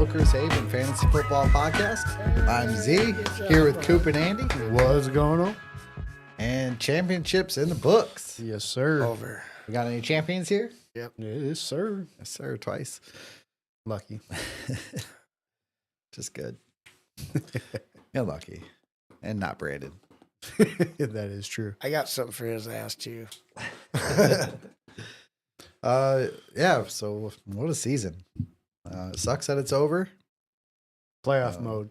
Smokers Haven Fantasy Football Podcast. I'm Z, here with Coop and Andy, What's going on? and championships in the books. Yes, sir. Over. We got any champions here? Yes, sir. Yes, sir, twice. Lucky. Just good. You're lucky. And not Brandon. That is true. I got something for his ass too. Yeah, so what a season. It sucks that it's over. Playoff mode.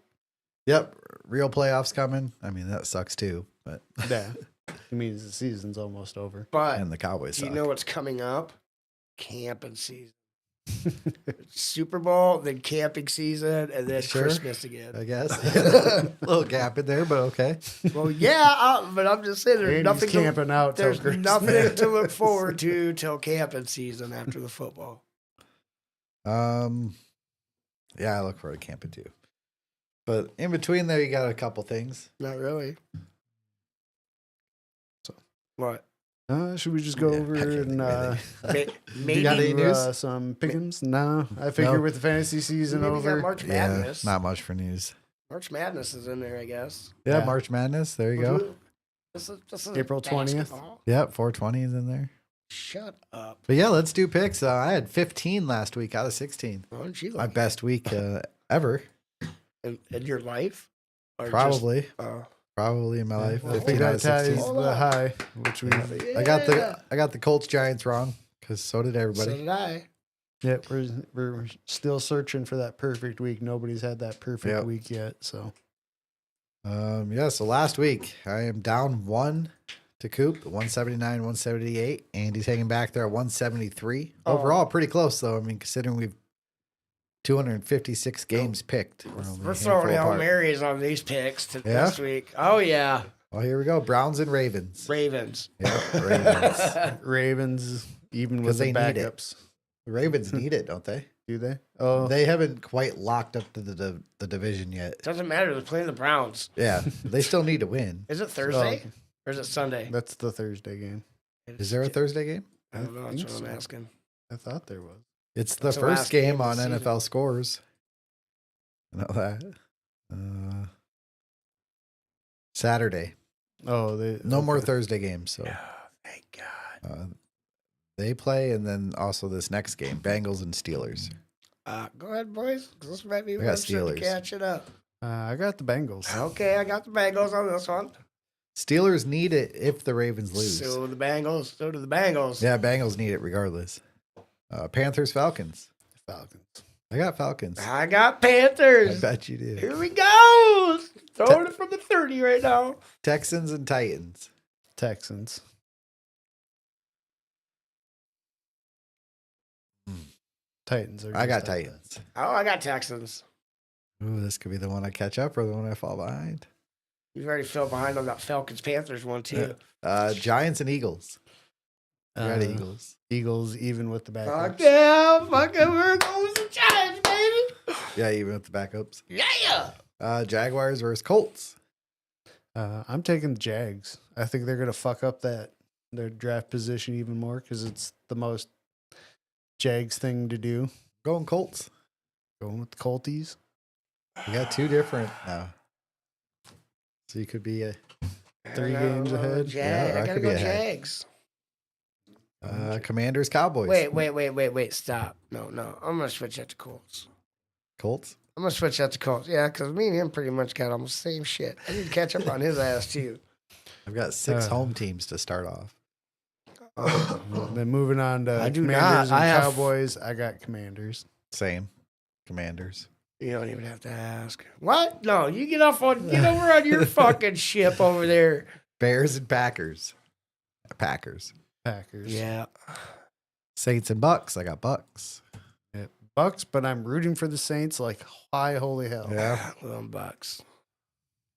Yep, real playoffs coming. I mean, that sucks too, but Yeah. It means the season's almost over. But and the Cowboys do suck. you know what's coming up? Camping season. Super Bowl, then camping season, and then Sure. Christmas again. I guess. A little gap in there, but okay. Well, yeah, but I'm just saying there's Andy's nothing. camping out till There's Christmas. nothing to look forward to till camping season after the football. Yeah, I look forward to camping too. But in between there, you got a couple things. Not really. So- What? Should we just go Yeah, over I can't and think of anything. Maybe got any news? some pick'ems? No, I figure No. with the fantasy season maybe got over. March Yeah, Madness. not much for news. March Madness is in there, I guess. Yeah, Yeah. March Madness. There you go. This is April 20th. basketball. Yep, 420 is in there. Shut up. But yeah, let's do picks. I had 15 last week out of 16. Why don't you My like best week ever, in your life? Or probably. Just, Probably in my life. well, I 15 think out of that ties 16. Hold the on. high, which we. I got the Colts Giants wrong because so did so everybody. did I. Yep, we're still searching for that perfect week. Nobody's had that perfect Yep. week yet. So Yeah, so last week I am down 1 to Coop, 179, 178. Andy's hanging back there at 173. Oh. Overall, pretty close though. I mean, considering we've 256 games picked. We're only a We're handful throwing Hail apart. Marys on these picks Yeah? this week. Oh, yeah. Well, here we go. Browns and Ravens. Ravens. Yeah, Ravens. Ravens, even 'Cause with the they need it. backups, The Ravens need it, don't they? do they? Oh, They haven't quite locked up to the division yet. Doesn't matter. They're playing the Browns. Yeah, they still need to win. Is it Thursday or is it Sunday? that's the Thursday game. Is there a Thursday game? I don't know. I That's think what I'm so. asking. I thought there was. It's the That's the first last game game of the on season. NFL scores. I know that. Saturday. Oh, they No more okay. Thursday games. So Thank God. they play, and then also this next game, Bengals and Steelers. Go ahead, boys. 'Cause this might be I got one to Steelers. catch it up. I got the Bengals. Okay, I got the Bengals on this one. Steelers need it if the Ravens lose. So the Bengals. So do the Bengals. Yeah, Bengals need it regardless. Panthers, Falcons. Falcons. I got Falcons. I got I Panthers. bet you do. Here we go. Throwing it from the 30 right now. Texans and Titans. Texans. Titans are. I got just like Titans. Oh, I got Texans. Ooh, this could be the one I catch up or the one I fall behind. You've already fell behind on that Falcons Panthers one too. Giants and Eagles. I got Uh, Eagles. Eagles, even with the Fuck backups. yeah, fuck it, we're going with the Giants, baby. Yeah, even with the backups. Yeah. Jaguars versus Colts. I'm taking the Jags. I think they're gonna fuck up their draft position even more because it's the most Jags thing to do. Going Colts. Going with the Colties. You got two different now. So you could be a 3 games ahead. Yeah, that I gotta could be go ahead. Jags. Commanders, Cowboys. Wait. Stop. No. I'm gonna switch that to Colts. Colts. I'm gonna switch that to Colts. Yeah, because me and him pretty much got almost the same shit. I need to catch up on his ass too. I've got 6 Uh. home teams to start off. Then moving on to I do Commanders not. and I have- Cowboys. I got Commanders. Same. Commanders. You don't even have to ask. What? No, you get over on your fucking ship over there. Bears and Packers. Packers. Packers. Yeah. Saints and Bucks. I got Bucks. Bucks, but I'm rooting for the Saints like high holy hell. Yeah. Little Bucks.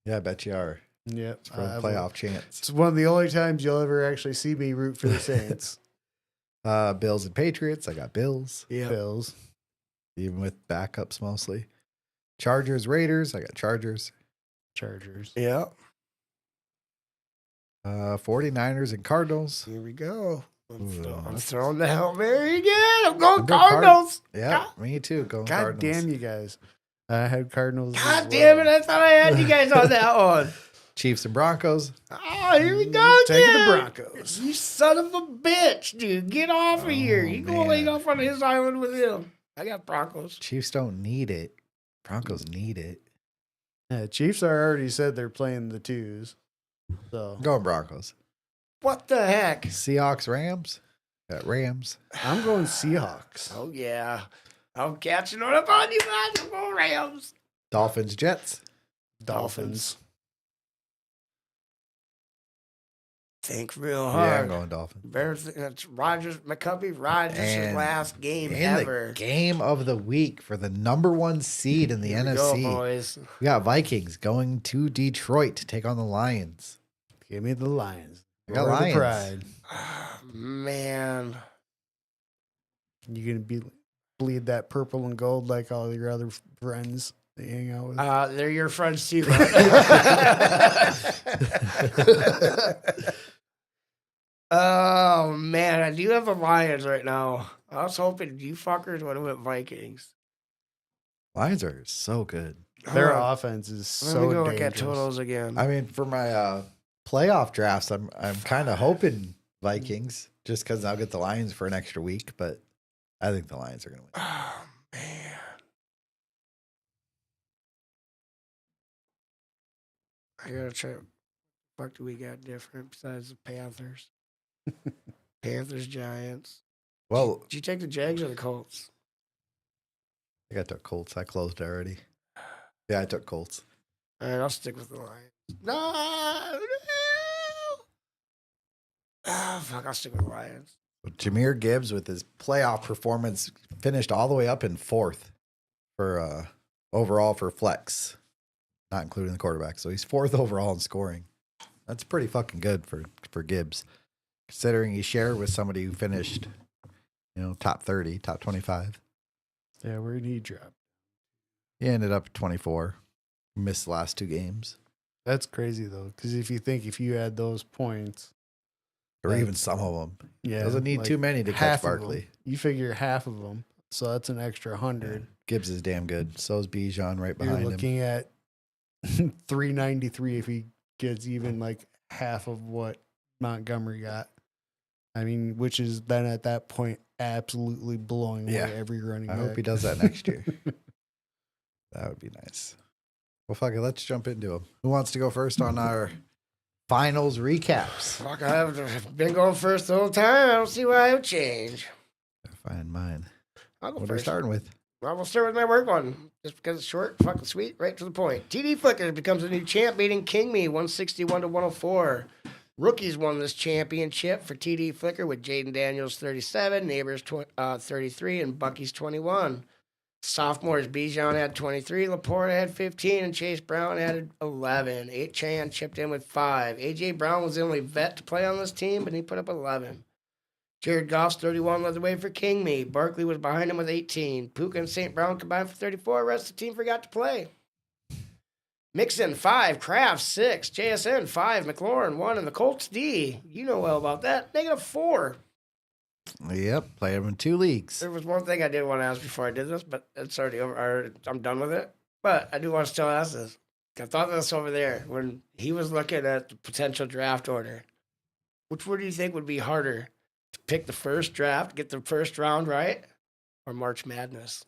Yeah, I bet you are. Yep. It's for a playoff chance. It's one of the only times you'll ever actually see me root for the Saints. Bills and Patriots. I got Bills. Yeah. Bills. Even with backups mostly. Chargers, Raiders. I got Chargers. Chargers. Yeah. 49ers and Cardinals. Here we go. I'm throwing the Hail Mary again. I'm going I'm going Card- Cardinals. Yeah, me too. Going God Cardinals. damn you guys. I had Cardinals. God damn it. I thought I had you guys on that one. Chiefs and Broncos. Oh, here we go Taking the again. Broncos. You son of a bitch, dude. Get off of here. You go man. lay off on his island with him. I got Broncos. Chiefs don't need it. Broncos need it. Yeah, Chiefs already said they're playing the twos. So I'm going Broncos. What the heck? Seahawks, Rams. Got Rams. I'm going Seahawks. Oh, yeah. I'm catching on up on you, man. I'm going Rams. Dolphins, Jets. Dolphins. Think real Yeah, I'm hard. going Dolphins. Bears, that's Rogers, McCovey, Rogers' And last game In ever. the game of the week for the number 1 seed in the Here we NFC. go, boys. We got Vikings going to Detroit to take on the Lions. Give me the Lions. I got Roar the Lions. Pride. Man. You gonna bleed that purple and gold like all your other friends that you hang out with? They're your friends too. Oh, man. I do have the Lions right now. I was hoping you fuckers would have went Vikings. Lions are so good. Their Hold on. offense is Let so me go dangerous. look at totals again. I mean, for my playoff drafts, I'm kind of hoping Vikings just because I'll get the Lions for an extra week, but I think the Lions are going to win. Oh, man. I gotta try. What do we got different besides the Panthers? Panthers, Giants. Well, Did you take the Jags or the Colts? I got the Colts. I closed already. Yeah, I took Colts. All right, I'll stick with the Lions. No. Oh, fuck, I'll stick with the Lions. Jahmyr Gibbs, with his playoff performance, finished all the way up in 4th for overall for flex, not including the quarterback. So he's 4th overall in scoring. That's pretty fucking good for Gibbs, considering he shared with somebody who finished, top 30, top 25. Yeah, where did he drop? He ended up at 24. Missed the last 2 games, That's crazy though, because if you add those points, or Like, even some of them. yeah, Doesn't need like too many to catch half of Barkley. them. You figure half of them, so that's an extra 100. Gibbs is damn good. So is Bijan right You're behind him. looking at 393 if he gets even like half of what Montgomery got. I mean, which is then at that point absolutely blowing Yeah. away every running I back. hope he does that next year. That would be nice. Well, fuck it. Let's jump into them. Who wants to go first on our finals recaps? Fuck, I've been going first the whole time. I don't see why I would change. Find mine. I'll go What are we first. starting with? Well, we'll start with my work one. Just because it's short, fucking sweet, right to the point. TD Flicker becomes a new champ, beating King Me 161 to 104. Rookies won this championship for TD Flicker with Jaden Daniels 37, Neighbors 33, and Bucky's 21. Sophomores, Bijan had 23, Laporta had 15, and Chase Brown added 11. Chan chipped in with 5. A.J. Brown was the only vet to play on this team, but he put up 11. Jared Goff's 31 led the way for King Me. Barkley was behind him with 18. Puka and St. Brown combined for 34. The rest of the team forgot to play. Mixon, 5. Kraft, 6. JSN, 5. McLaurin, 1. And the Colts D, you know well about that, -4. Yep. Play him in 2 leagues. There was one thing I did want to ask before I did this, but it's already over. I'm done with it. But I do want to still ask this. I thought this over there when he was looking at the potential draft order. Which one do you think would be harder? To pick the first draft, get the first round right, or March Madness?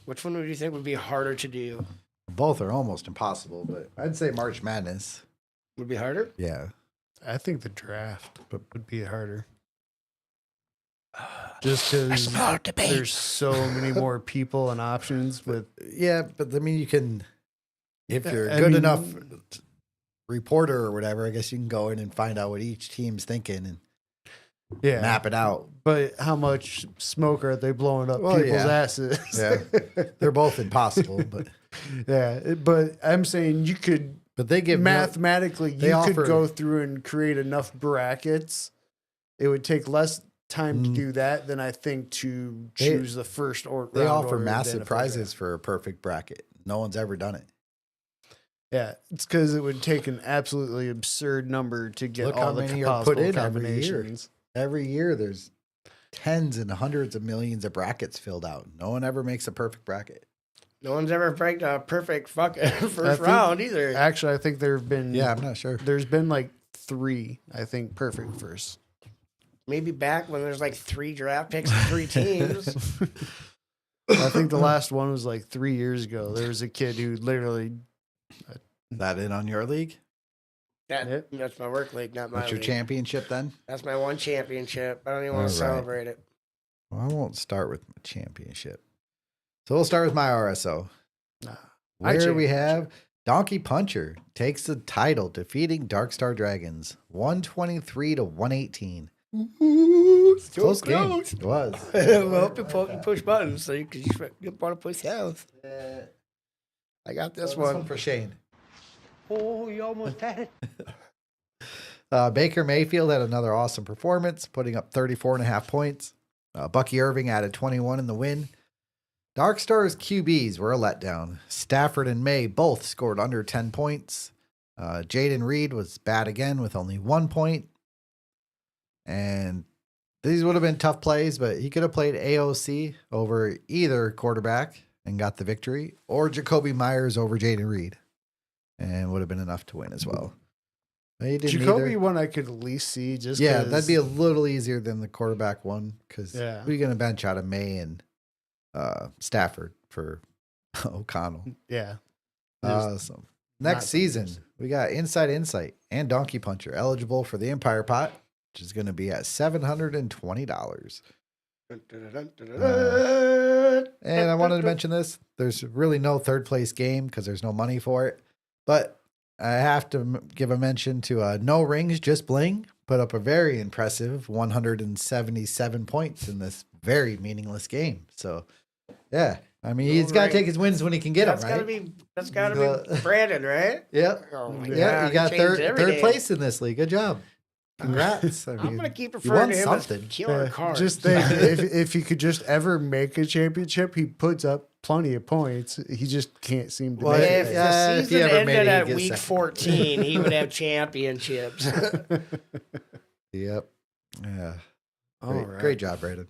Which one would you think would be harder to do? Both are almost impossible, but I'd say March Madness. Would be harder? Yeah. I think the draft would be harder. Just because there's so many more people and options with. Yeah, but I mean, you can, if you're a I good mean- enough reporter or whatever, I guess you can go in and find out what each team's thinking and Yeah. map it out. But how much smoke are they blowing up Well, people's yeah. asses? Yeah. They're both impossible, but but I'm saying you could they give mathematically they you offer- could go through and create enough brackets. It would take less time to do that than I think to They- choose the first or They round offer order of the massive NFL prizes draft. for a perfect bracket. No one's ever done it. Yeah, it's because it would take an absolutely absurd number to get Look all how the many are put possible in every year. combinations. Every year there's tens and hundreds of millions of brackets filled out. No one ever makes a perfect bracket. No one's ever break a perfect fucking first think- round either. Actually, I think there have been Yeah, I'm not sure. there's been like 3, I think, perfect first. Maybe back when there's like 3 draft picks and 3 teams. I think the last one was like 3 years ago. There was a kid who literally That in on your league? That's my work league, not my What's your league. championship then? That's my one championship. I don't even want to All right. celebrate it. Well, I won't start with my championship. So we'll start with my RSO. Nah, my Where we championship. have Donkey Puncher takes the title, defeating Darkstar Dragons 123 to 118. Close game. It was. Well, you push buttons, so you want to push health. I got this one. for Shane. Oh, you almost had it. Baker Mayfield had another awesome performance, putting up 34.5 points. Bucky Irving added 21 in the win. Darkstar's QBs were a letdown. Stafford and May both scored under 10 points. Jaden Reed was bad again with only 1 point. And these would have been tough plays, but he could have played AOC over either quarterback and got the victory, or Jacoby Myers over Jaden Reed, and would have been enough to win as well. But he didn't Jacoby either. one I could at least see just Yeah, 'cause- that'd be a little easier than the quarterback one because Yeah. we're going to bench out of May and Stafford for O'Connell. yeah. So next not season, familiar. we got Inside Insight and Donkey Puncher eligible for the Empire Pot, which is going to be at $720. And I wanted to mention this. There's really no third place game because there's no money for it. But I have to give a mention to No Rings, Just Bling. Put up a very impressive 177 points in this very meaningless game. So, yeah. I mean, he's got to take his wins when he can get them, right? That's gotta be Brandon, right? Yeah. Oh my Yeah, God, you got he changed third everything. place in this league. Good job. Congrats. I I'm mean, gonna keep you referring won to him as something. killer cards. Just think, if he could just ever make a championship, he puts up plenty of points. He just can't seem to Well, make if it. the if he season ever made ended it, he'd at get week second. 14, he would have championships. Yep. Yeah. All Great, right. great job, Brandon.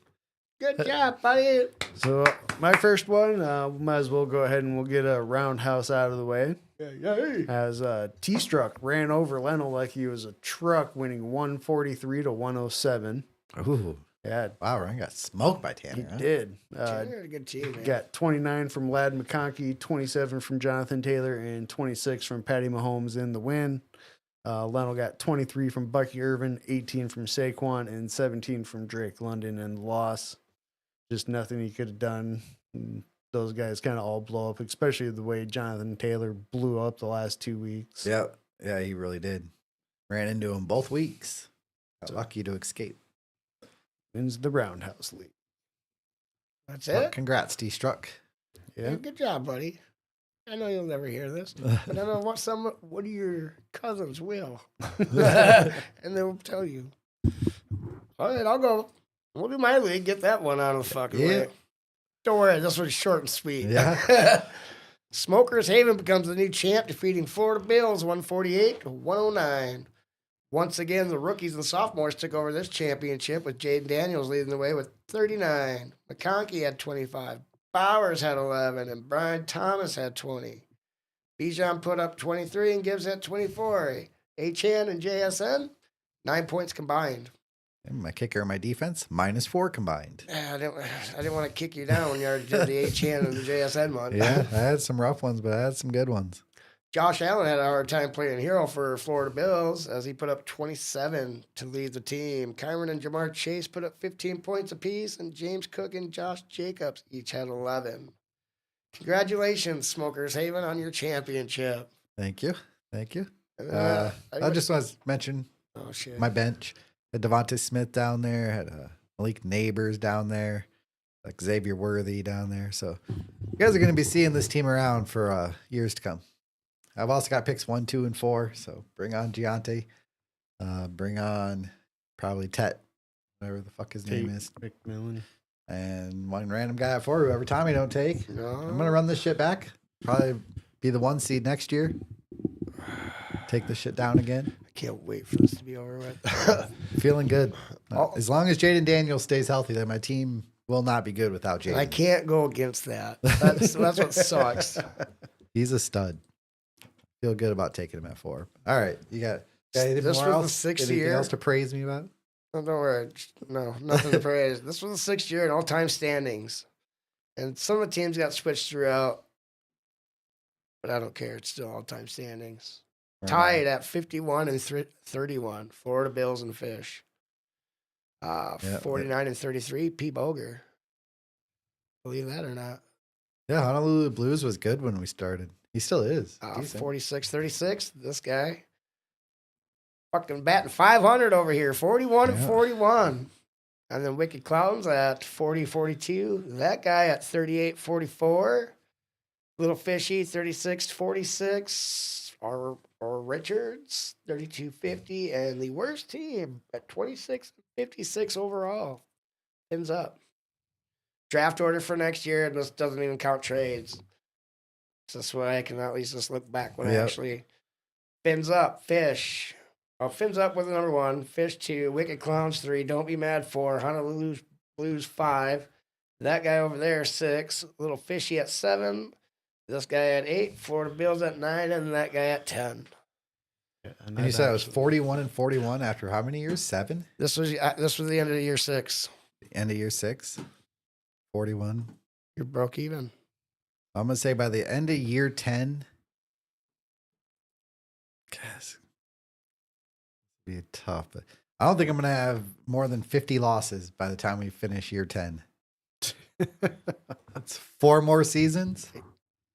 Good job, buddy. So my first one, might as well go ahead and we'll get a roundhouse out of the way. As T-Struck ran over Leno like he was a truck, winning 143 to 107. Ooh. Yeah, Wow, Ryan got smoked by Tanner. he huh? did. You're a good team, man. Got 29 from Lad McConkey, 27 from Jonathan Taylor, and 26 from Patty Mahomes in the win. Leno got 23 from Bucky Irvin, 18 from Saquon, and 17 from Drake London in the loss. Just nothing he could have done. And those guys kind of all blow up, especially the way Jonathan Taylor blew up the last 2 weeks. Yep. Yeah, he really did. Ran into him both weeks. Got lucky to escape. Wins the Roundhouse League. That's Well, it. congrats, T-Struck. Yeah. Good job, buddy. I know you'll never hear this, but I know what do your cousins will, and they'll tell you. All right, I'll go. We'll do my league. Get that one out of the fucking Yeah. way. Don't worry, this one's short and sweet. Yeah. Smokers Haven becomes the new champ, defeating Florida Bills 148 to 109. Once again, the rookies and sophomores took over this championship with Jaden Daniels leading the way with 39. McConkey had 25. Bowers had 11, and Brian Thomas had 20. Bijan put up 23 and Gibbs had 24. Achan and JSN, 9 points combined. And my kicker and my defense, -4 combined. I didn't want to kick you down when you already did the Achan and the JSN one. Yeah, I had some rough ones, but I had some good ones. Josh Allen had a hard time playing hero for Florida Bills as he put up 27 to lead the team. Kyron and Jamar Chase put up 15 points apiece, and James Cook and Josh Jacobs each had 11. Congratulations, Smokers Haven, on your championship. Thank you. Thank you. And, I just want to mention oh shit, my bench. Had Devontae Smith down there, had Malik Neighbors down there, like Xavier Worthy down there. So you guys are going to be seeing this team around for years to come. I've also got picks 1, 2, and 4. So bring on Giante. Bring on probably Tet, whatever the fuck his name is. McMillan. And one random guy at 4, whoever Tommy don't take. no, I'm going to run this shit back. Probably be the 1 seed next year. take this shit down again. I can't wait for this to be over with. Feeling good. Oh. As long as Jaden Daniels stays healthy, then my team will not be good without Jaden. I can't go against that. That's what sucks. He's a stud. Feel good about taking him at 4. All right, you got anything This more was the else? sixth Anything year. else to praise me about? Oh, don't worry. No, nothing to praise. This was the 6th year in all-time standings. And some of the teams got switched throughout. But I don't care. It's still all-time standings. Tied at 51 and 31. Florida Bills and Fish. 49 and 33. P. Boger. Believe that or not. Yeah, Honolulu Blues was good when we started. He still is. 46-36. This guy. Fucking batting 500 over here. 41 and 41. And then Wicked Clowns at 40-42. That guy at 38-44. Little Fishy 36-46. Or Richards 32-50. And the worst team at 26-56 overall. Pins up. Draft order for next year, and this doesn't even count trades. So this way I can at least just look back when I actually fins up. Fish. Fins up with the number 1. Fish 2. Wicked Clowns 3. Don't Be Mad 4. Honolulu Blues 5. That guy over there 6. Little Fishy at 7. This guy at 8. Florida Bills at 9. And that guy at 10. And you said it was 41 and 41 after how many years? 7? This was the end of year 6. The end of year 6? 41. You're broke even. I'm going to say by the end of year 10, guess be tough. But I don't think I'm going to have more than 50 losses by the time we finish year 10. That's 4 more seasons.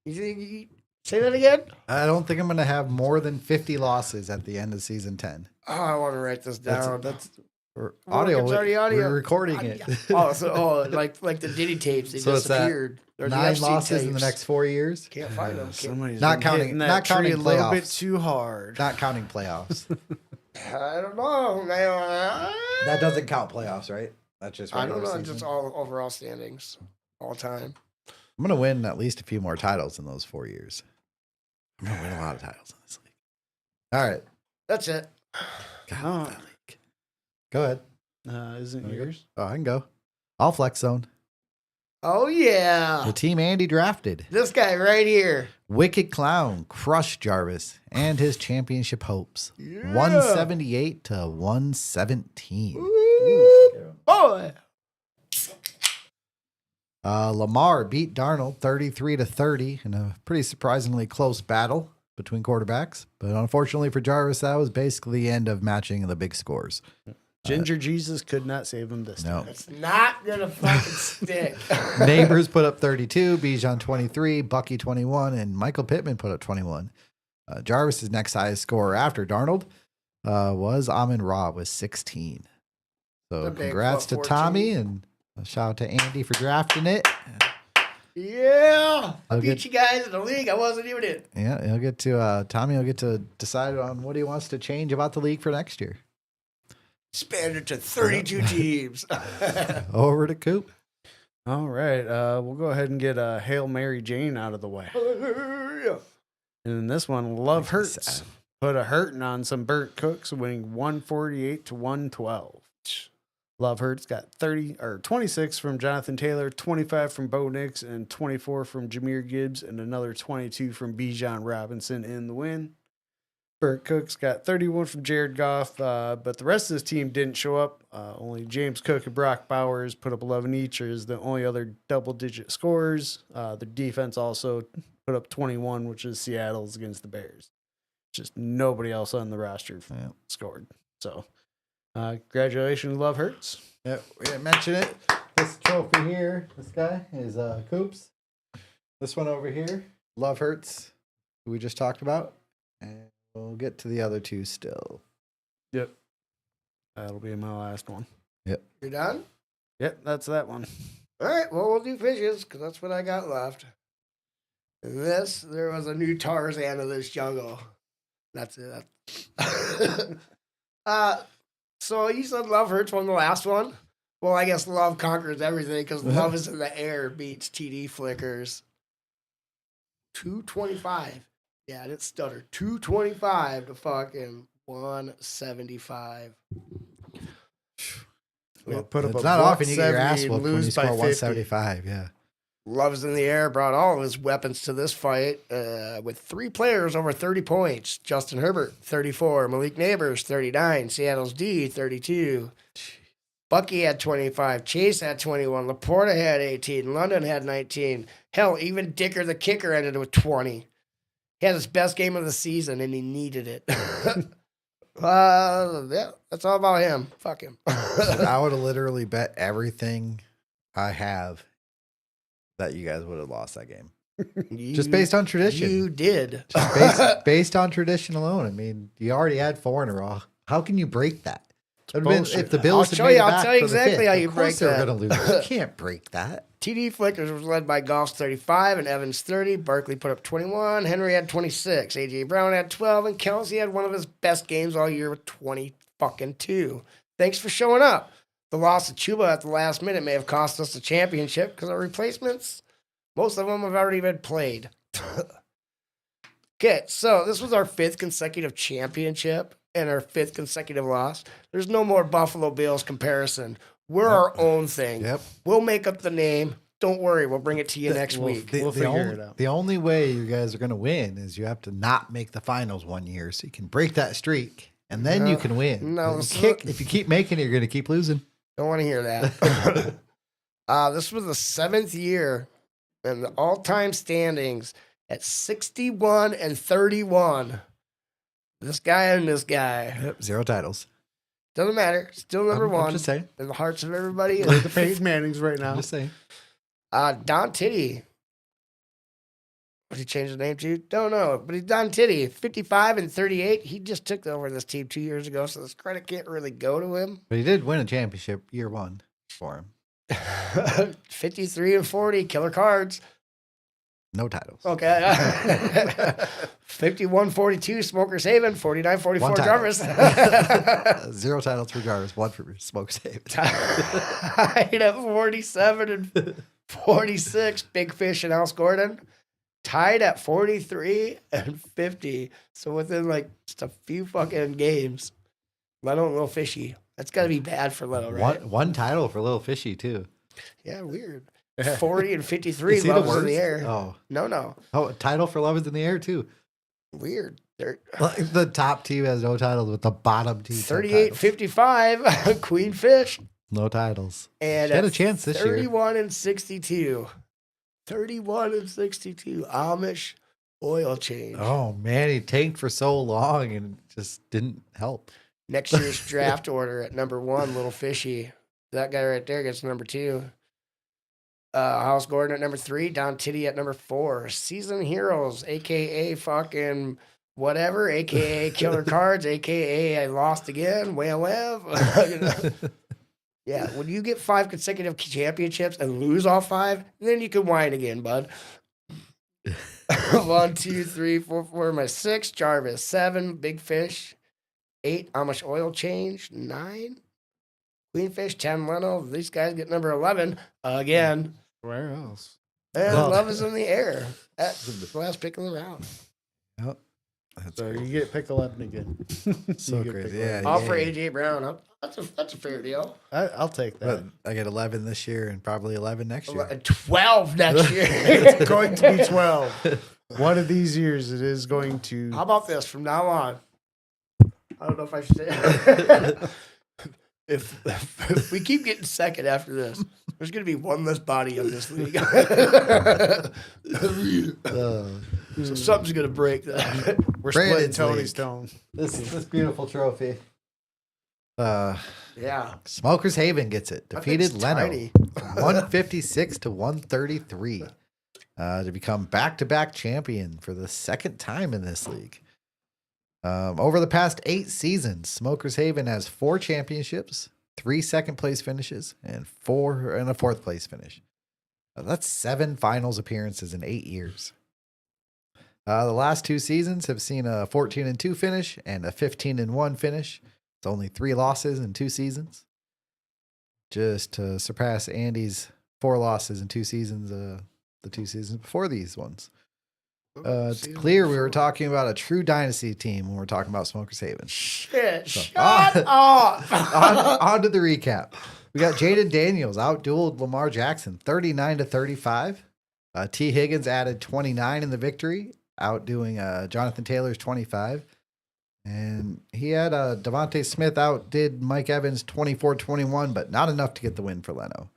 You say that again? I don't think I'm going to have more than 50 losses at the end of season 10. Oh, I want to write this down. That's for Well, audio. it's already audio. We're recording it. Like the Diddy tapes, they So it's that disappeared. Or the 9 FC losses in the tapes. next 4 years. Can't find them. Somebody's Not been counting- hitting that not counting tree a little bit playoffs. too hard. Not counting playoffs. I don't know. That doesn't count playoffs, right? That's just I don't regular know. season. Just all overall standings, all time. I'm going to win at least a few more titles in those 4 years. I'm going to win a lot of titles in this league. All right. That's it. God, Oh. that league. Go ahead. Isn't Wanna go? yours? Oh, I can go. I'll flex zone. Oh yeah, The team Andy drafted. this guy right here. Wicked Clown crushed Jarvis and his championship hopes. Yeah. 178 to 117. Woo. Boy. Lamar beat Darnold 33 to 30 in a pretty surprisingly close battle between quarterbacks. But unfortunately for Jarvis, that was basically the end of matching the big scores. Ginger Jesus could not save him this time. No. It's not gonna fucking stick. Neighbors put up 32, Bijan 23, Bucky 21, and Michael Pittman put up 21. Jarvis's next highest scorer after Darnold was Amon Ra with 16. So The big congrats to 14. Tommy and a shout out to Andy for drafting it. Yeah, I I'll beat get- you guys in the league. I wasn't even in. Yeah, he'll get to Tommy will get to decide on what he wants to change about the league for next year. Expanded to 32 teams. Over to Coop. All right. We'll go ahead and get Hail Mary Jane out of the way. Hallelujah. And in this one, Love Like Hurts this, put a hurting on some burnt cooks, winning 148 to 112. Love Hurts got 26 from Jonathan Taylor, 25 from Bo Nix, and 24 from Jameer Gibbs, and another 22 from Bijan Robinson in the win. Burt Cooks got 31 from Jared Goff, but the rest of his team didn't show up. Only James Cook and Brock Bowers put up 11 each, as the only other double-digit scorers. The defense also put up 21, which is Seattle's against the Bears. Just nobody else on the roster Yeah. scored. So, congratulations, Love Hurts. Yeah, we didn't mention it. This trophy here, this guy is Coops. This one over here, Love Hurts, who we just talked about. And we'll get to the other two still. Yep. That'll be my last one. You're done? Yep, that's that one. All right, well, we'll do fishes because that's what I got left. And this, there was a new Tarzan of this jungle. That's it. So you said Love Hurts won the last one? Well, I guess love conquers everything because love is in the air beats TD Flickers. 225. Yeah, and it stuttered 225 to fucking 175. Yeah, put up It's a not often you get your ass 170 whooped and when you lose score by 50. 175. Yeah. Loves in the air brought all of his weapons to this fight with 3 players over 30 points. Justin Herbert, 34. Malik Neighbors, 39. Seattle's D, 32. Bucky had 25. Chase had 21. Laporta had 18. London had 19. Hell, even Dicker the kicker ended with 20. He had his best game of the season, and he needed it. Yeah, that's all about him. Fuck him. I would have literally bet everything I have that you guys would have lost that game. Just based on tradition. You did. Based on tradition alone. I mean, you already had 4 in a row. How can you break that? It would've been- bullshit. if the Bills I'll show you- I'll tell you exactly how you of course break they're that. going to lose. You can't break that. TD Flickers was led by Goff's 35 and Evans 30. Barkley put up 21. Henry had 26. A.J. Brown had 12. And Kelsey had one of his best games all year with 22. Thanks for showing up. The loss of Chuba at the last minute may have cost us the championship because our replacements, most of them have already been played. Okay, so this was our 5th consecutive championship and our 5th consecutive loss. There's no more Buffalo Bills comparison. We're our own thing. Yep. We'll make up the name. Don't worry, we'll bring it to you next week. We'll figure it out. The only way you guys are going to win is you have to not make the finals one year so you can break that streak and then you can win. no, If you keep making it, you're going to keep losing. Don't want to hear that. This was the 7th year in the all-time standings at 61 and 31. This guy and this guy. Yep. 0 titles. Doesn't matter. Still number I'm one just saying. in the hearts of everybody. We're the Peyton Mannings right now. I'm just saying. Don Titty. What did he change his name to? Don't know. But he's Don Titty, 55 and 38. He just took over this team 2 years ago, so this credit can't really go to him. But he did win a championship year 1 for him. 53 and 40, killer cards. No titles. Okay. 51-42, Smokers Haven. 49-44, One title. Jarvis. 0 titles for Jarvis. 1 for Smoke Save. Tied at 47 and 46, Big Fish and Alice Gordon. Tied at 43 and 50. So within like just a few fucking games. Leno and Little Fishy. That's got to be bad for Leno, right? One title for Little Fishy, too. Yeah, weird. 40 and 53, Is he the Love is in worst? the air. Oh. No. Oh, a title for Love is in the air, too. Weird. They're Like, the top team has no titles, but the bottom team 38-55, Queen Fish. no titles. And She had at a chance this year. 31 and 62. 31 and 62. Amish oil change. Oh man, he tanked for so long and it just didn't help. Next year's draft order at number 1, Little Fishy. That guy right there gets number 2. House Gordon at number 3. Don Titty at number 4. Season Heroes, a.k.a. fucking whatever, a.k.a. Killer Cards, a.k.a. I lost again. Well. Yeah, when you get 5 consecutive championships and lose all 5, then you can whine again, bud. 1, 2, 3, 4, 4. My 6, Jarvis. 7, Big Fish. 8, Amish Oil Change. 9, Queenfish. 10, Leno. These guys get number 11 again. Where else? And Well- Love is in the air. That's the last pick of the round. Yep. That's So crazy. you get pick 11 again. So You get crazy. pick Yeah. 11. All for A.J. Brown. Huh? That's a fair deal. I'll take But that. I get 11 this year and probably 11 next year. 12 next year. It's going to be 12. One of these years, it is going to. How about this from now on? I don't know if I should say it. if we keep getting second after this, there's going to be one less body in this league. So something's going to break that. We're splitting Brandon's Tony's league. tone. This beautiful trophy. Yeah. Smokers Haven gets it. That thing's Defeated Leno. tiny. 156 to 133 to become back-to-back champion for the 2nd time in this league. Over the past 8 seasons, Smokers Haven has 4 championships, 3 second-place finishes, and a 4th-place finish. That's 7 finals appearances in 8 years. The last 2 seasons have seen a 14-2 finish and a 15-1 finish. It's only 3 losses in 2 seasons. Just to surpass Andy's 4 losses in 2 seasons, the 2 seasons before these ones. It's clear we were talking about a true dynasty team when we're talking about Smokers Haven. Shit, shut on, up. on to the recap. We got Jaden Daniels outdueled Lamar Jackson 39-35. T. Higgins added 29 in the victory, outdoing Jonathan Taylor's 25. And he had Devontae Smith outdid Mike Evans 24-21, but not enough to get the win for Leno.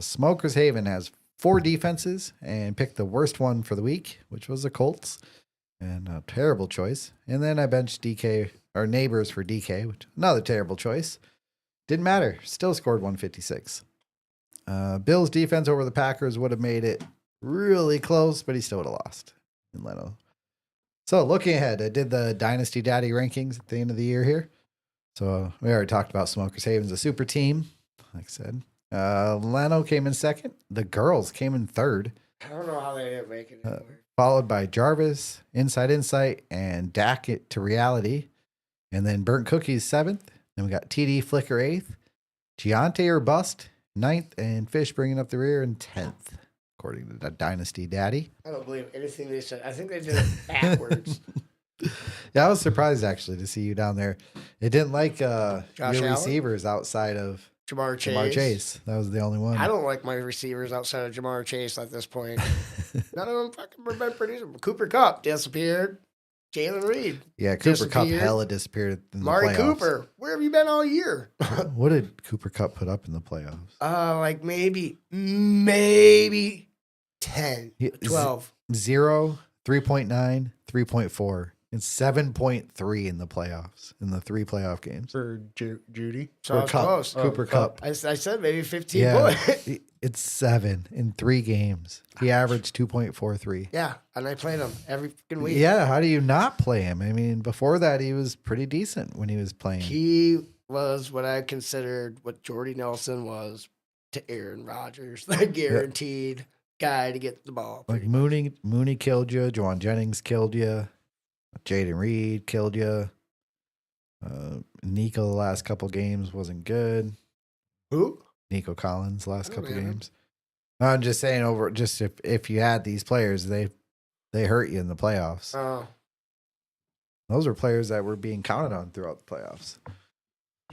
Smokers Haven has 4 defenses and picked the worst one for the week, which was the Colts. And a terrible choice. And then I benched DK or Neighbors for DK, which another terrible choice. Didn't matter. Still scored 156. Bills defense over the Packers would have made it really close, but he still would have lost in Leno. So looking ahead, I did the Dynasty Daddy rankings at the end of the year here. So we already talked about Smokers Haven's a super team, like I said. Leno came in second. The girls came in third. I don't know how they didn't make it anymore. Followed by Jarvis, Inside Insight, and Dak It to Reality. And then Burnt Cookies 7th. Then we got TD Flicker 8th. Giante or Bust 9th. And Fish bringing up the rear in 10th, according to the Dynasty Daddy. I don't believe anything they said. I think they did it backwards. Yeah, I was surprised actually to see you down there. It didn't like your Allen? receivers outside of Jamar Chase. Jamar Chase. That was the only one. I don't like my receivers outside of Jamar Chase at this point. None of them fucking been producing. Cooper Kupp disappeared. Jalen Reed. Yeah, Cooper Kupp disappeared. hella disappeared in the Mari playoffs. Cooper. Where have you been all year? What did Cooper Kupp put up in the playoffs? Like maybe 10, He- 12. 0, 3.9, 3.4, and 7.3 in the playoffs, in the 3 playoff games. For Judy. So I was Kupp. close. Cooper Kupp. I said maybe 15 Yeah, points. it's 7 in 3 games. He averaged 2.43. Yeah, and I played him every fucking week. Yeah, how do you not play him? I mean, before that, he was pretty decent when he was playing. He was what I considered what Jordy Nelson was to Aaron Rodgers, the guaranteed guy to get the ball. Like Mooney killed you. Juwan Jennings killed you. Jaden Reed killed you. Nico the last couple games wasn't good. Who? Nico Collins last Oh, couple man. games. I'm just saying over. Just if you had these players, they hurt you in the playoffs. Oh, Those were players that were being counted on throughout the playoffs.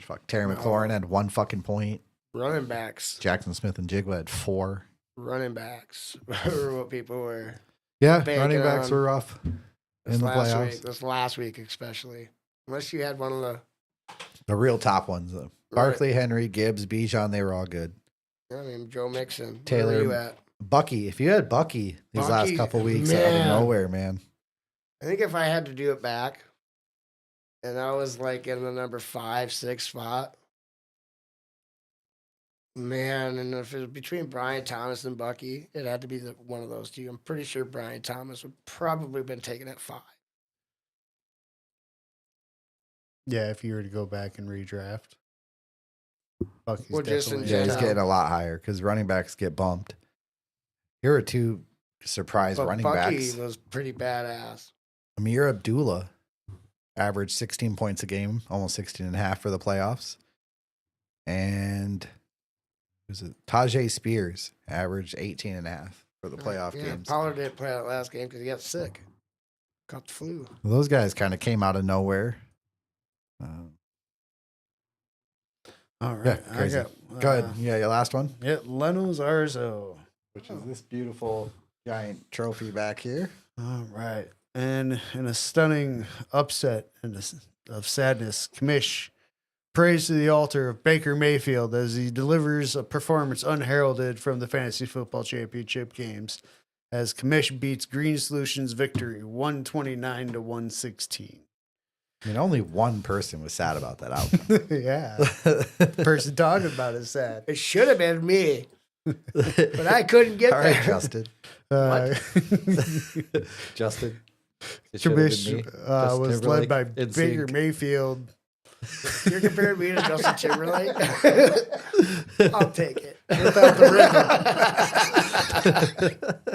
Fuck, Terry No. McLaurin had 1 fucking point. running backs. Jackson Smith and Jigba had 4. Running backs were what people were. Yeah, Banking running backs on were rough in the playoffs. This last week, especially. Unless you had one of the. The real top ones, though. Barkley, Henry, Gibbs, Bijan, they were all good. I mean, Joe Mixon. Taylor. Where were you at? Bucky, if you had Bucky these last Bucky, couple weeks out of man. nowhere, man. I think if I had to do it back, and I was like in the number 5, 6 spot, man, and if it was between Brian Thomas and Bucky, it had to be one of those two. I'm pretty sure Brian Thomas would probably been taken at 5. Yeah, if you were to go back and redraft. Bucky's Well, just in definitely Yeah, he's general. getting a lot higher because running backs get bumped. Here are 2 surprise But running Bucky backs. was pretty badass. Amir Abdullah averaged 16 points a game, almost 16 and a half for the playoffs. And who's it? Tajay Spears averaged 18 and a half for the playoff Yeah, games. Pollard didn't play that last game because he got sick. Got the flu. Those guys kind of came out of nowhere. All Yeah, right. crazy. I got, Go ahead. Yeah, your last one, Yeah, Leno's Arzo. which is this beautiful giant trophy back here. All right. And in a stunning upset of sadness, Kamish prays to the altar of Baker Mayfield as he delivers a performance unheralded from the Fantasy Football Championship games as Kamish beats Green Solutions victory 129-116. I mean, only one person was sad about that outcome. Yeah. Person talking about it is sad. It should have been me, but I couldn't get All there. right, Justin. Justin. It should have been Kamish me. Justin was Timberlake led by in Baker sync. Mayfield. You're comparing me to Justin Timberlake. I'll take it. Without the rhythm.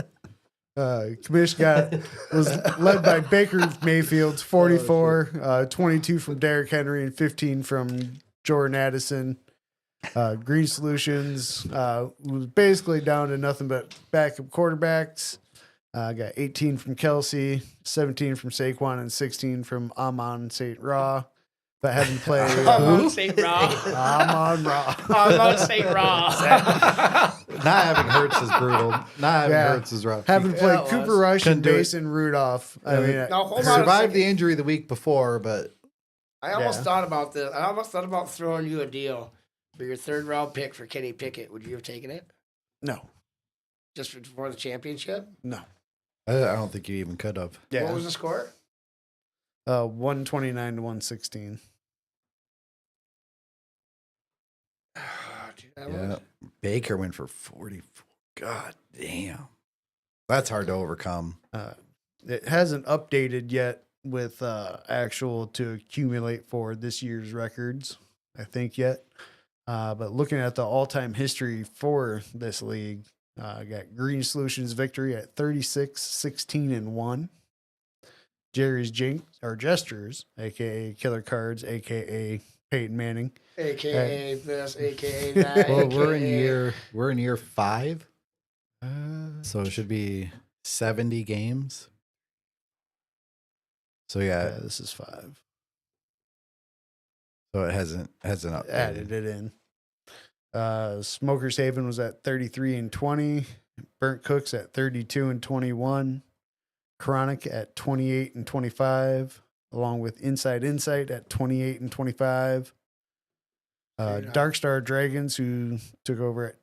Kamish was led by Baker Mayfield's 44, 22 from Derrick Henry, and 15 from Jordan Addison. Green Solutions was basically down to nothing but backup quarterbacks. Got 18 from Kelsey, 17 from Saquon, and 16 from Amon St. Ra. But having played I'm on St. Raw. Amon Ra. I'm on St. Raw. Not having Hurts is brutal. Not having Yeah. Hurts is rough. Having Yeah, played it Cooper was. Rush Couldn't and do it. Mason Rudolph. I mean, Now, hold on a Survived the second. injury the week before, but I almost Yeah. thought about this. I almost thought about throwing you a deal for your 3rd round pick for Kenny Pickett. Would you have taken it no, just for the championship? no. I don't think you even could have. Yeah. What was the score? 129 to 116. Dude, that Yeah. was- Baker went for 44. God damn. That's hard to overcome. It hasn't updated yet with actual to accumulate for this year's records, I think yet. But looking at the all-time history for this league, I got Green Solutions victory at 36, 16, and 1. Jerry's Jinx or Gestures, aka Killer Cards, aka Peyton Manning. AKA this, AKA that. Well, we're AKA in year 5, so it should be 70 games. So Yeah, yeah, this is 5. so it hasn't updated. Added it in. Smoker's Haven was at 33 and 20. Burnt Cooks at 32 and 21. Chronic at 28 and 25, along with Inside Insight at 28 and 25. Dark Star Dragons, who took over at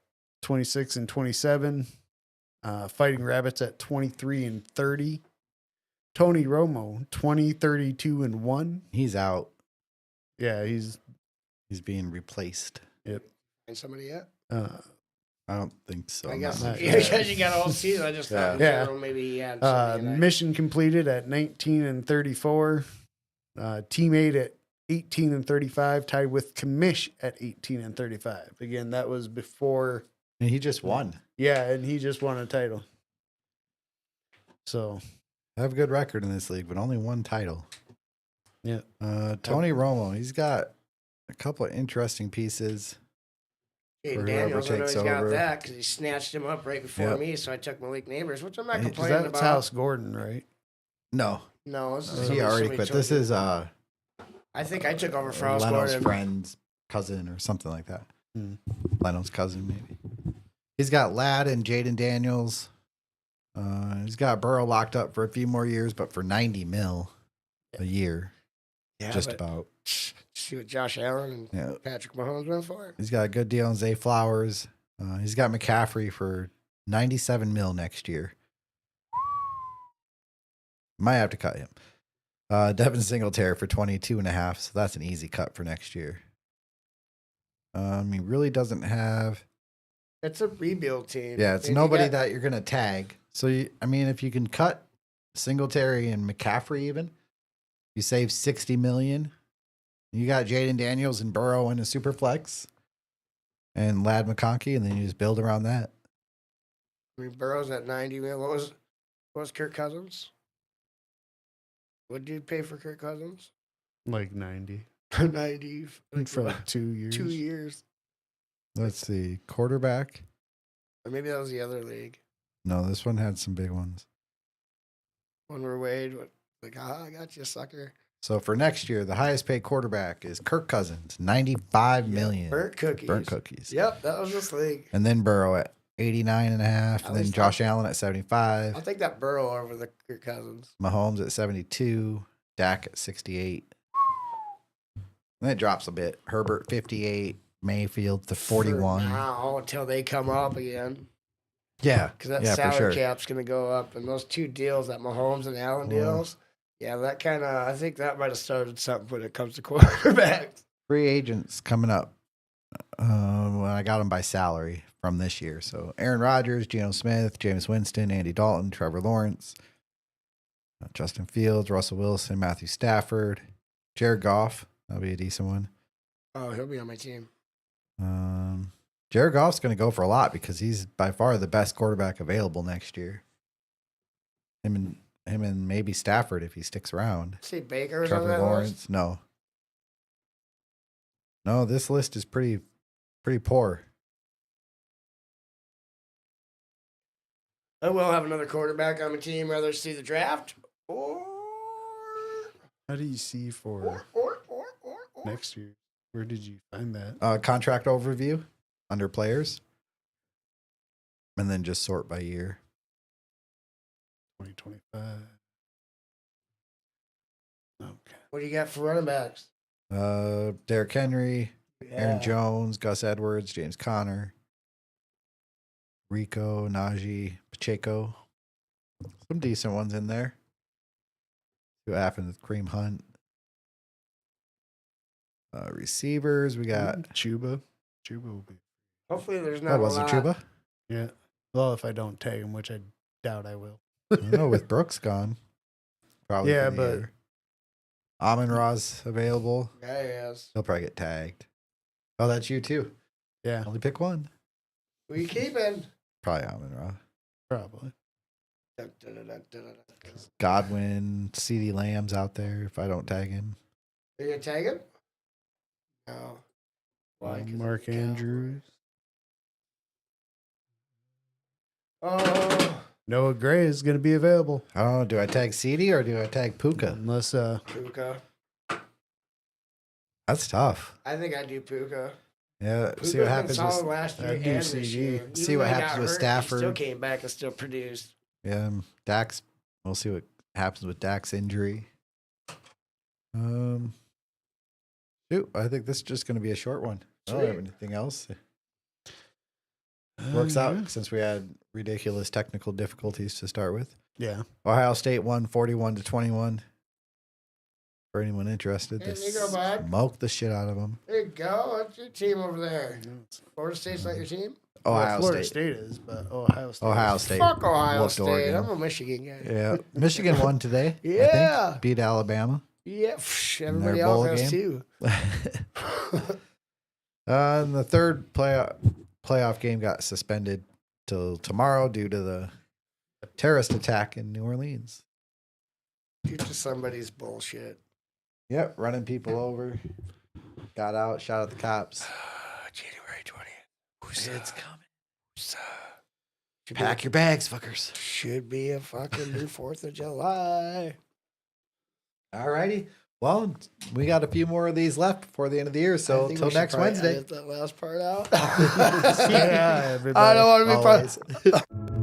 26 and 27. Fighting Rabbits at 23 and 30. Tony Romo, 20, 32 and 1. He's out. Yeah, he's He's being replaced. Find somebody yet? I don't think so. I I'm guess not yeah. sure. because you got a whole season. I just thought in Yeah. general maybe he had somebody in it. Mission completed at 19 and 34. Teammate at 18 and 35, tied with Commish at 18 and 35. Again, that was before. And he just won. Yeah, and he just won a title. So, I have a good record in this league, but only one title. yeah. Tony Romo, he's got a couple of interesting pieces. Jaden for whoever Daniels, I know takes he's got over. that because he snatched him up right before Yep. me, so I took Malik Neighbors, which I'm not Is complaining That's about. House Gordon, right? No, No, this is he somebody- already somebody quit. told This me. is I think I took over for House Leno's Gordon. friend's cousin or something like that. Hmm. Leno's cousin, maybe. He's got Ladd and Jaden Daniels. He's got Burrow locked up for a few more years, but for 90 mil a year, Yeah, just but about. see what Josh Allen and Yeah, Patrick Mahomes went for. he's got a good deal on Zay Flowers. He's got McCaffrey for 97 mil next year. Might have to cut him. Devin Singletary for 22 and a half, so that's an easy cut for next year. He really doesn't have. It's a rebuild team. Yeah, it's And you nobody got- that you're gonna tag. So if you can cut Singletary and McCaffrey, even you save 60 million. You got Jaden Daniels and Burrow in a super flex, and Ladd McConkey, and then you just build around that. I mean, Burrow's at 90 mil. What was Kirk Cousins? What did you pay for Kirk Cousins? Like 90 90 for like 2 years. 2 years. Let's see, quarterback. Or maybe that was the other league. No, this one had some big ones. When we're Wade, like, I got you, sucker. So for next year, the highest paid quarterback is Kirk Cousins, 95 million. Burnt cookies. Burnt cookies. Yep, that was this league. And then Burrow at 89 and a half, At and then least Josh Allen at 75. I'll take that Burrow over the Kirk Cousins. Mahomes at 72, Dak at 68. Then it drops a bit. Herbert 58, Mayfield to 41. For now, until they come up again. Yeah, Because that yeah, for salary sure. cap's going to go up. And those two deals, that Mahomes and Allen Well. deals, yeah, that kind of, I think that might have started something when it comes to quarterbacks. Free agents coming up. Well, I got them by salary from this year. So Aaron Rodgers, Geno Smith, Jameis Winston, Andy Dalton, Trevor Lawrence, Justin Fields, Russell Wilson, Matthew Stafford, Jared Goff. That'll be a decent one. Oh, he'll be on my team. Jared Goff's going to go for a lot because he's by far the best quarterback available next year. Him and maybe Stafford if he sticks around. See, Baker was on Trevor that Lawrence, list. no. No, this list is pretty poor. I will have another quarterback on my team, whether see the draft or How do you see for or. next year? Where did you find that? Contract overview under players. And then just sort by year. 2025. Okay. What do you got for running backs? Derrick Henry, Aaron Yeah. Jones, Gus Edwards, James Conner, Rico, Najee, Pacheco. Some decent ones in there. See what happens with Kareem Hunt. Receivers, we got. Chuba. Chuba will be. Hopefully, there's not Oh, was a it lot. Chuba? Yeah. Well, if I don't tag him, which I doubt I will. I don't know, with Brooks gone. Probably. Yeah, for the but- year. Amon Ra's available. Yeah, he is. He'll probably get tagged. Oh, that's you too. Yeah, Only pick one. Who you keeping? Probably Amon Ra. probably. Dun, dun, dun, dun, dun, dun. Godwin, CD Lamb's out there if I don't tag him. Are you gonna tag him? No. Why? 'Cause Mark he's a Cowboy. Andrews. Oh, Noah Gray is going to be available. I don't know. Do I tag CD or do I tag Puka? Unless Puka. That's tough. I think I do Puka. Yeah. Puka's See what been happens solid with last year I'd and do this CD. year. See Even what though he happens got with hurt, Stafford. He still came back and still produced. Dax. We'll see what happens with Dak's injury. Shoot, I think this is just going to be a short one. I don't have Sweet. anything else. Works yeah. out since we had ridiculous technical difficulties to start with. Yeah. Ohio State won 41-21. For anyone interested, There they you go, bud. smoked the shit out of them. There you go. That's your team over there. Florida State's not your team? Ohio Florida State. State is, but Ohio State. Ohio State. Fuck Ohio whooped State. Oregon. I'm a Michigan guy. Yeah, Michigan won today. I Yeah. think. Beat Alabama. Yeah. Everybody their else bowl has game? too. And the third playoff game got suspended till tomorrow due to the terrorist attack in New Orleans. Due to somebody's bullshit. Yep, running people over. Got out, shot at the cops. January 20th. It's coming. Should Pack your bags, fuckers. Should be a fucking new 4th of July. Alrighty. Well, we got a few more of these left before the end of the year, I so think we till should next probably Wednesday. edit that last part out. Yeah, everybody. I don't want to be part. Always.